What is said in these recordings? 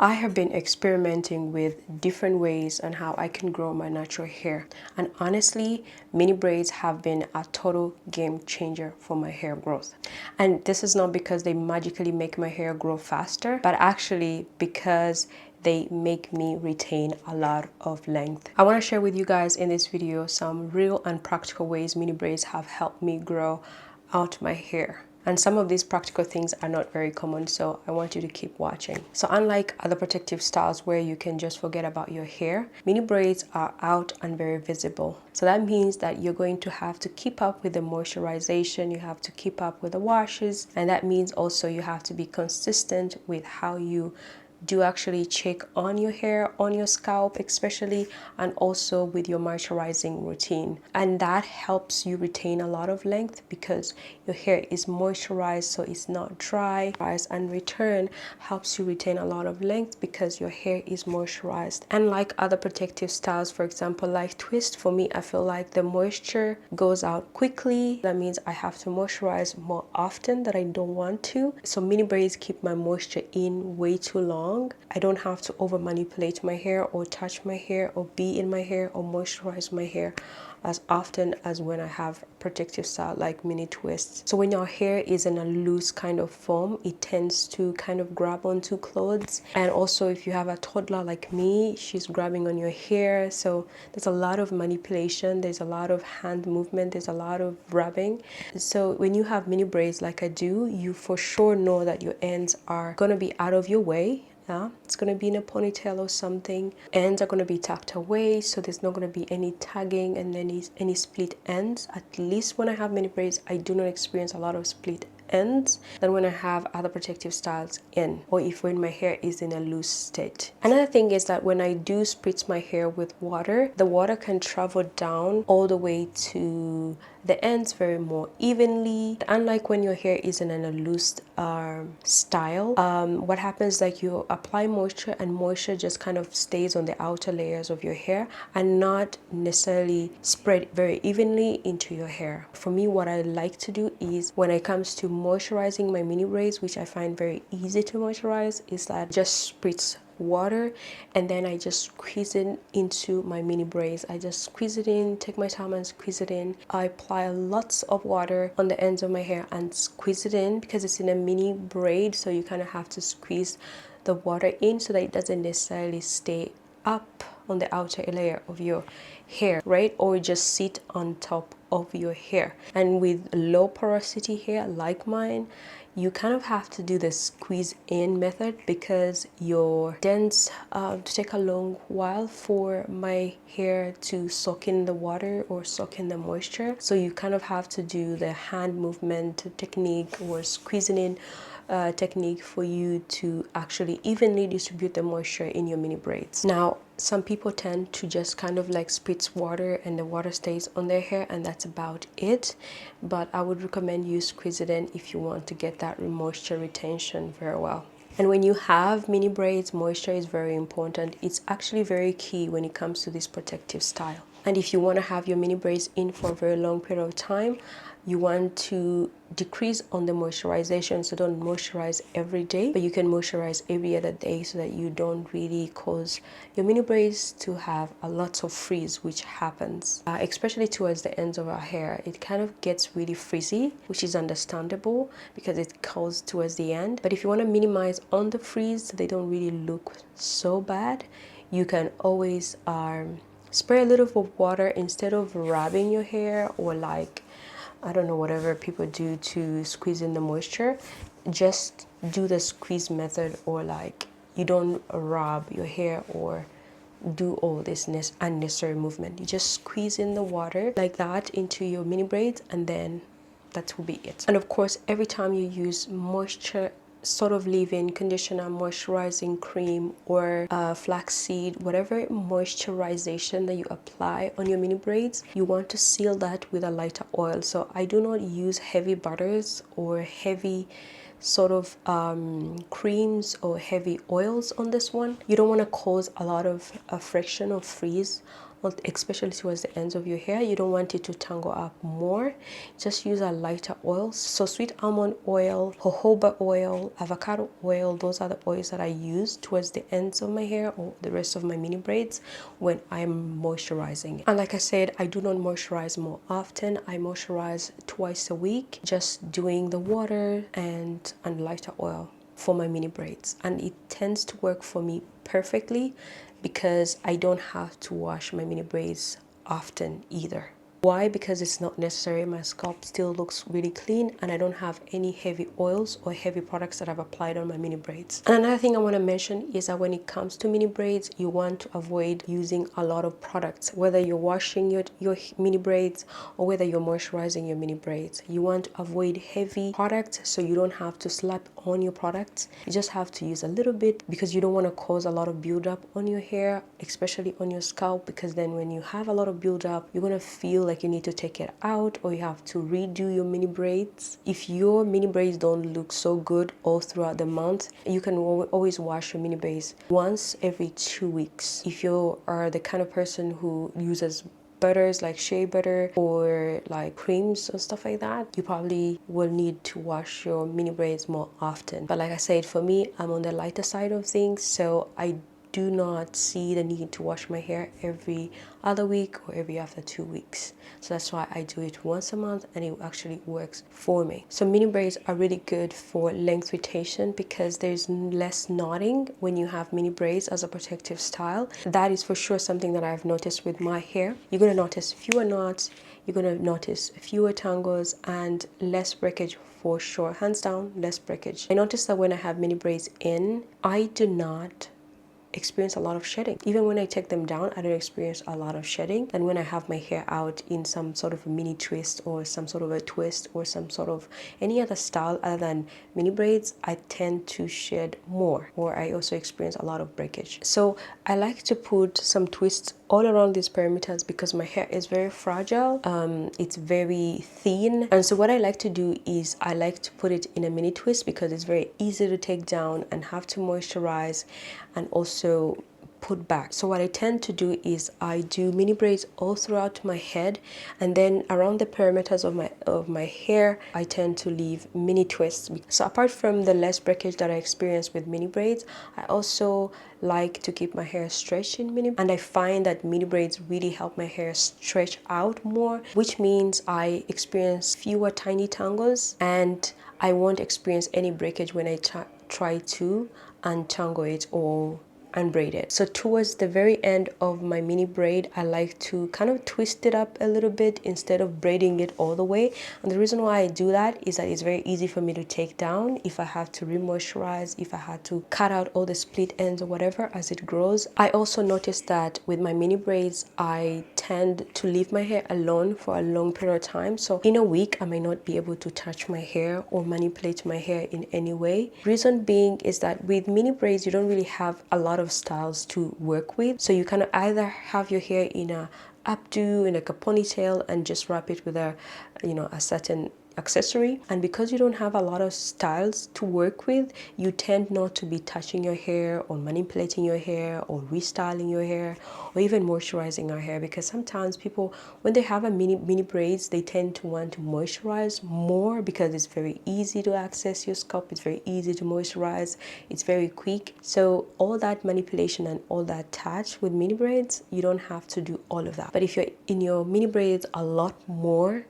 I have been experimenting with different ways on how I can grow my natural hair, and honestly, mini braids have been a total game changer for my hair growth. And this is not because they magically make my hair grow faster, but actually because they make me retain a lot of length. I want to share with you guys in this video some real and practical ways mini braids have helped me grow out my hair. And some of these practical things are not very common, so I want you to keep watching. So unlike other protective styles where you can just forget about your hair, mini braids are out and very visible. So that means that you're going to have to keep up with the moisturization, you have to keep up with the washes, and that means also you have to be consistent with how you do actually check on your hair, on your scalp especially, and also with your moisturizing routine. And that helps you retain a lot of length because your hair is moisturized, so it's not dry. And return helps you retain a lot of length because your hair is moisturized. And like other protective styles, for example like twist, for me I feel like the moisture goes out quickly. That means I have to moisturize more often that I don't want to. So mini braids keep my moisture in way too long. I don't have to over manipulate my hair or touch my hair or be in my hair or moisturize my hair as often as when I have protective style like mini twists. So when your hair is in a loose kind of form, it tends to kind of grab onto clothes. And also if you have a toddler like me, she's grabbing on your hair, so there's a lot of manipulation, there's a lot of hand movement, there's a lot of rubbing. So when you have mini braids like I do, you for sure know that your ends are gonna be out of your way. Yeah, it's going to be in a ponytail or something. Ends are going to be tucked away, so there's not going to be any tagging and any split ends. At least when I have mini braids, I do not experience a lot of split ends than when I have other protective styles in, or if when my hair is in a loose state. Another thing is that when I do spritz my hair with water, the water can travel down all the way to the ends very more evenly. Unlike when your hair is in a loose style, what happens is like you apply moisture and moisture just kind of stays on the outer layers of your hair and not necessarily spread very evenly into your hair. For me, what I like to do is when it comes to moisturizing my mini braids, which I find very easy to moisturize, is that just spritz water and then I just squeeze it into my mini braids. I just squeeze it in, take my time and squeeze it in. I apply lots of water on the ends of my hair and squeeze it in because it's in a mini braid, so you kind of have to squeeze the water in so that it doesn't necessarily stay up on the outer layer of your hair, right? Or just sit on top of your hair. And with low porosity hair like mine, you kind of have to do the squeeze in method because your tends to take a long while for my hair to soak in the water or soak in the moisture. So you kind of have to do the hand movement technique or squeezing in technique for you to actually evenly distribute the moisture in your mini braids. Now, some people tend to just kind of like spritz water and the water stays on their hair and that's about it. But I would recommend you squeeze it in if you want to get that moisture retention very well. And when you have mini braids, moisture is very important. It's actually very key when it comes to this protective style. And if you want to have your mini braids in for a very long period of time, you want to decrease on the moisturization, so don't moisturize every day, but you can moisturize every other day so that you don't really cause your mini braids to have a lot of frizz, which happens especially towards the ends of our hair. It kind of gets really frizzy, which is understandable because it goes towards the end. But if you want to minimize on the frizz so they don't really look so bad, you can always spray a little bit of water instead of rubbing your hair or like, I don't know, whatever people do to squeeze in the moisture. Just do the squeeze method, or like you don't rub your hair or do all this unnecessary movement. You just squeeze in the water like that into your mini braids and then that will be it. And of course, every time you use moisture sort of leave-in conditioner, moisturizing cream, or flaxseed, whatever moisturization that you apply on your mini braids, you want to seal that with a lighter oil. So I do not use heavy butters or heavy sort of creams or heavy oils on this one. You don't want to cause a lot of friction or frizz especially towards the ends of your hair. You don't want it to tangle up more. Just use a lighter oil. So sweet almond oil, jojoba oil, avocado oil, those are the oils that I use towards the ends of my hair or the rest of my mini braids when I'm moisturizing. And like I said, I do not moisturize more often. I moisturize twice a week, just doing the water and lighter oil for my mini braids, and it tends to work for me perfectly because I don't have to wash my mini braids often either. Why? Because it's not necessary. My scalp still looks really clean and I don't have any heavy oils or heavy products that I've applied on my mini braids. And another thing I want to mention is that when it comes to mini braids, you want to avoid using a lot of products, whether you're washing your mini braids or whether you're moisturizing your mini braids. You want to avoid heavy products so you don't have to slap on your products. You just have to use a little bit because you don't want to cause a lot of buildup on your hair, especially on your scalp, because then when you have a lot of buildup, you're going to feel like you need to take it out or you have to redo your mini braids. If your mini braids don't look so good all throughout the month, you can always wash your mini braids once every 2 weeks. If you are the kind of person who uses butters like shea butter or like creams and stuff like that, you probably will need to wash your mini braids more often. But like I said, for me, I'm on the lighter side of things, so I do not see the need to wash my hair every other week or every after 2 weeks. So that's why I do it once a month and it actually works for me. So mini braids are really good for length retention because there's less knotting when you have mini braids as a protective style. That is for sure something that I've noticed with my hair. You're going to notice fewer knots, you're going to notice fewer tangles and less breakage for sure. Hands down, less breakage. I noticed that when I have mini braids in, I do not experience a lot of shedding. Even when I take them down, I don't experience a lot of shedding. And when I have my hair out in some sort of a mini twist or some sort of a twist or some sort of any other style other than mini braids, I tend to shed more, or I also experience a lot of breakage. So I like to put some twists all around these perimeters because my hair is very fragile. It's very thin, and so what I like to do is I like to put it in a mini twist because it's very easy to take down and have to moisturize and also put back. So what I tend to do is I do mini braids all throughout my head, and then around the perimeters of my hair I tend to leave mini twists. So apart from the less breakage that I experience with mini braids, I also like to keep my hair stretched in mini, and I find that mini braids really help my hair stretch out more, which means I experience fewer tiny tangles and I won't experience any breakage when I try to untangle it or unbraid it. So towards the very end of my mini braid, I like to kind of twist it up a little bit instead of braiding it all the way. And the reason why I do that is that it's very easy for me to take down if I have to re-moisturize, if I had to cut out all the split ends or whatever as it grows. I also noticed that with my mini braids, I tend to leave my hair alone for a long period of time. So in a week, I may not be able to touch my hair or manipulate my hair in any way. Reason being is that with mini braids, you don't really have a lot of styles to work with. So you can either have your hair in a updo, in like a ponytail, and just wrap it with a certain accessory. And because you don't have a lot of styles to work with, you tend not to be touching your hair or manipulating your hair or restyling your hair or even moisturizing your hair, because sometimes people, when they have a mini braids, they tend to want to moisturize more because it's very easy to access your scalp, it's very easy to moisturize, it's very quick. So all that manipulation and all that touch with mini braids, you don't have to do all of that. But if you're in your mini braids a lot more,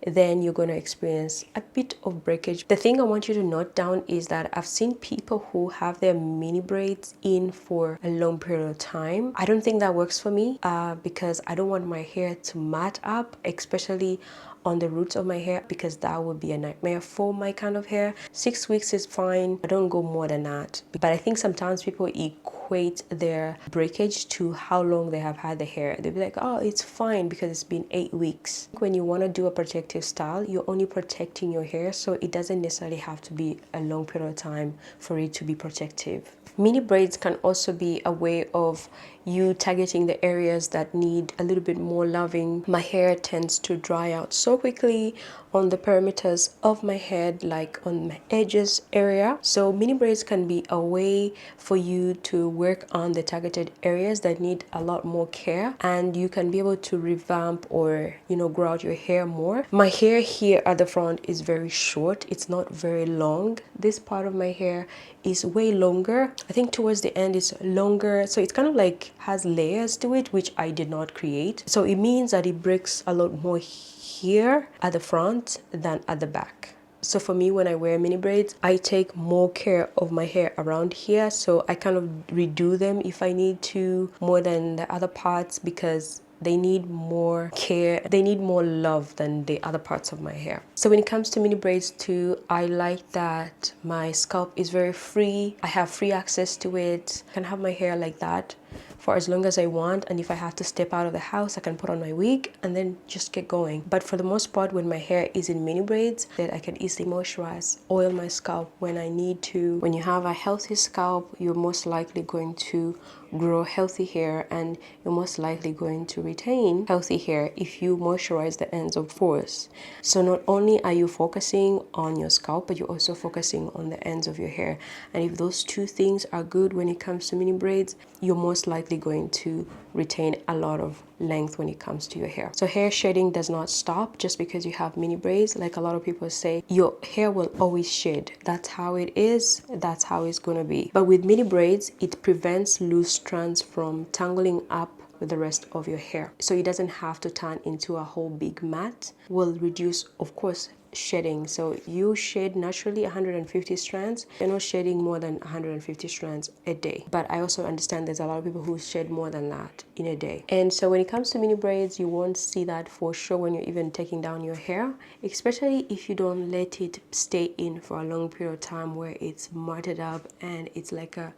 then you're going to experience a bit of breakage. The thing I want you to note down is that I've seen people who have their mini braids in for a long period of time. I don't think that works for me because I don't want my hair to mat up, especially on the roots of my hair, because that would be a nightmare for my kind of hair. 6 weeks is fine. I don't go more than that. But I think sometimes people equate their breakage to how long they have had the hair. They'll be like, oh, it's fine because it's been 8 weeks. When you want to do a protective style, you're only protecting your hair, so it doesn't necessarily have to be a long period of time for it to be protective. Mini braids can also be a way of you targeting the areas that need a little bit more loving. My hair tends to dry out so quickly on the perimeters of my head, like on my edges area. So mini braids can be a way for you to work on the targeted areas that need a lot more care, and you can be able to revamp or, you know, grow out your hair more. My hair here at the front is very short. It's not very long. This part of my hair is way longer. I think towards the end it's longer, so it's kind of like has layers to it, which I did not create. So it means that it breaks a lot more here at the front than at the back. So for me, when I wear mini braids, I take more care of my hair around here, so I kind of redo them if I need to, more than the other parts, because they need more care, they need more love than the other parts of my hair. So when it comes to mini braids too, I like that my scalp is very free. I have free access to it. I can have my hair like that for as long as I want, and if I have to step out of the house, I can put on my wig and then just get going. But for the most part, when my hair is in mini braids, that I can easily moisturize, oil my scalp when I need to. When you have a healthy scalp, you're most likely going to grow healthy hair, and you're most likely going to retain healthy hair if you moisturize the ends of pores. So not only are you focusing on your scalp, but you're also focusing on the ends of your hair, and if those two things are good when it comes to mini braids, you're most likely going to retain a lot of length when it comes to your hair. So hair shedding does not stop just because you have mini braids. Like a lot of people say, your hair will always shed. That's how it is. That's how it's gonna be. But with mini braids, it prevents loose strands from tangling up with the rest of your hair. So it doesn't have to turn into a whole big mat. Will reduce, of course, shedding. So you shed naturally 150 strands. You're not shedding more than 150 strands a day. But I also understand there's a lot of people who shed more than that in a day. And so when it comes to mini braids, you won't see that for sure when you're even taking down your hair, especially if you don't let it stay in for a long period of time where it's matted up and it's like a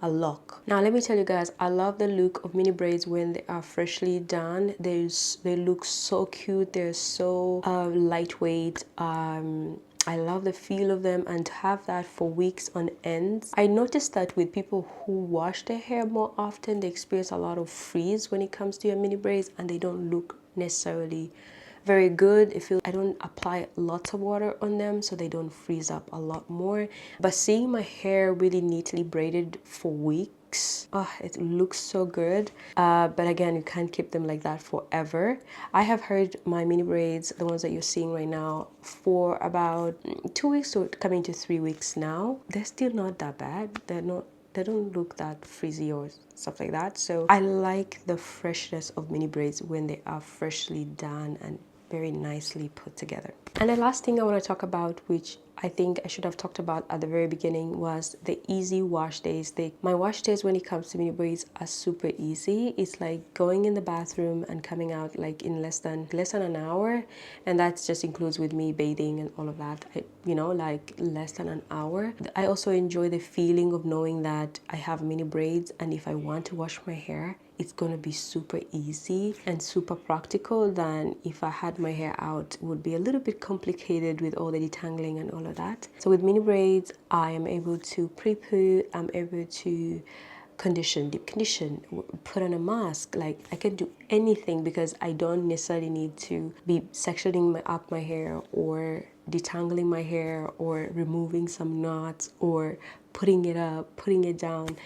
lock. Now let me tell you guys, I love the look of mini braids when they are freshly done. They look so cute. They're so lightweight. I love the feel of them, and to have that for weeks on end. I noticed that with people who wash their hair more often, they experience a lot of frizz when it comes to your mini braids, and they don't look necessarily very good. I don't apply lots of water on them, so they don't freeze up a lot more. But seeing my hair really neatly braided for weeks, oh, it looks so good. But again, you can't keep them like that forever. I have heard my mini braids, the ones that you're seeing right now, for about 2 weeks to coming to 3 weeks now. They're still not that bad. They don't look that frizzy or stuff like that. So I like the freshness of mini braids when they are freshly done and very nicely put together. And the last thing I want to talk about, which I think I should have talked about at the very beginning, was the easy wash days. My wash days when it comes to mini braids are super easy. It's like going in the bathroom and coming out like in less than an hour, and that just includes with me bathing and all of that, you know, like less than an hour. I also enjoy the feeling of knowing that I have mini braids, and if I want to wash my hair, it's gonna be super easy and super practical than if I had my hair out. It would be a little bit complicated with all the detangling and all of that. So with mini braids, I am able to pre-poo, I'm able to condition, deep condition, put on a mask. Like I can do anything because I don't necessarily need to be sectioning up my hair or detangling my hair or removing some knots or putting it up, putting it down.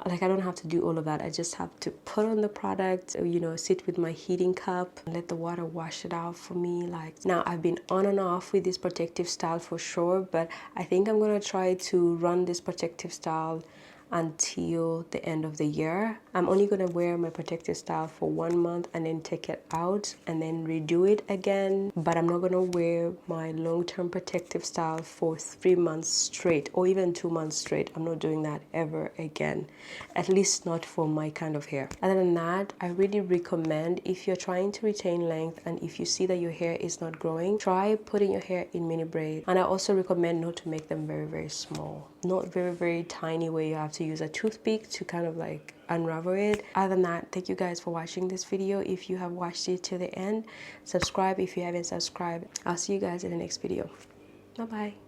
Like I don't have to do all of that. I just have to put on the product, you know, sit with my heating cup and let the water wash it out for me. Like now I've been on and off with this protective style for sure, but I think I'm gonna try to run this protective style until the end of the year. I'm only gonna wear my protective style for 1 month and then take it out and then redo it again. But I'm not gonna wear my long-term protective style for 3 months straight or even 2 months straight. I'm not doing that ever again, at least not for my kind of hair. Other than that, I really recommend, if you're trying to retain length and if you see that your hair is not growing, try putting your hair in mini braid. And I also recommend not to make them very, very small, not very, very tiny where you have to use a toothpick to kind of like unravel it. Other than that, thank you guys for watching this video. If you have watched it till the end, subscribe if you haven't subscribed. I'll see you guys in the next video. Bye bye.